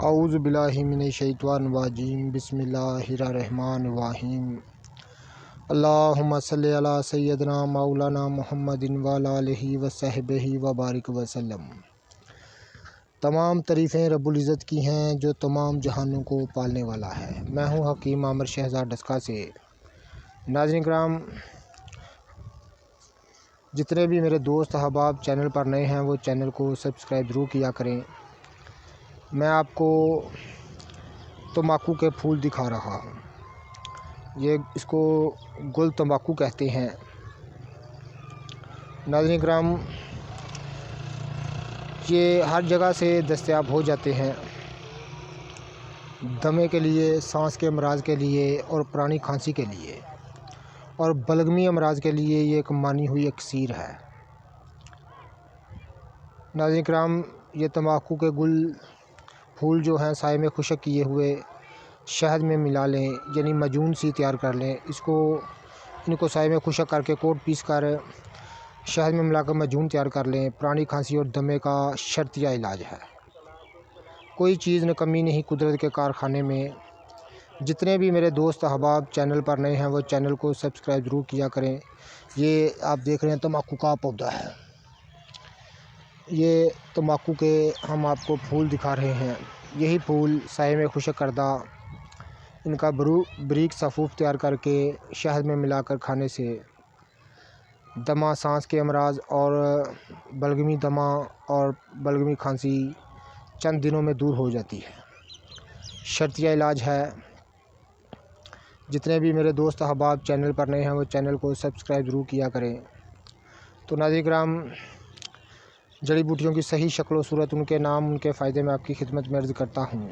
औज़ु बिल्लाहि मिनश्शैतानिर्रजीम बिस्मिल्लाहिर्रहमानिर्रहीम। अल्लाहुम्मा सल्लि अला सय्यदना मौलाना मुहम्मदिन व अला आलिहि व सहबिहि व बारिक वसल्लम। तमाम तारीफ़ें रब्बुल इज़्ज़त की हैं जो तमाम जहानों को पालने वाला है। मैं हूँ हकीम आमिर शहज़ाद डस्का से। नाज़रीन किराम, जितने भी मेरे दोस्त अहबाब चैनल पर नए हैं वो चैनल को सब्सक्राइब ज़रूर किया करें। मैं आपको तम्बाकू के फूल दिखा रहा हूँ। ये इसको गुल तम्बाकू कहते हैं। नाज़रीन किराम, ये हर जगह से दस्तयाब हो जाते हैं। दमे के लिए, सांस के अमराज के लिए और पुरानी खांसी के लिए और बलगमी अमराज के लिए ये एक मानी हुई अक्सीर है। नाज़रीन किराम, ये तम्बाकू के गुल फूल जो हैं साए में खुशक किए हुए शहद में मिला लें, यानी मजून सी तैयार कर लें। इनको साए में खुशक करके कोट पीस कर शहद में मिलाकर मजून तैयार कर लें। पुरानी खांसी और दमे का शर्तिया इलाज है। कोई चीज़ न कमी नहीं कुदरत के कारखाने में। जितने भी मेरे दोस्त अहबाब चैनल पर नए हैं वो चैनल को सब्सक्राइब ज़रूर किया करें। ये आप देख रहे हैं तम्बाकू का पौधा है। ये तम्बाकू के हम आपको फूल दिखा रहे हैं। यही फूल साए में खुशक करदा इनका बारीक सफ़ूफ तैयार करके शहद में मिलाकर खाने से दमा, सांस के अमराज और बलगमी दमा और बलगमी खांसी चंद दिनों में दूर हो जाती है। शर्तिया इलाज है। जितने भी मेरे दोस्त अहबाब चैनल पर नए हैं वो चैनल को सब्सक्राइब ज़रूर किया करें। तो नाज़रीन किराम, जड़ी बूटियों की सही शक्ल व सूरत, उनके नाम, उनके फ़ायदे में आपकी खिदमत में अर्ज़ करता हूँ।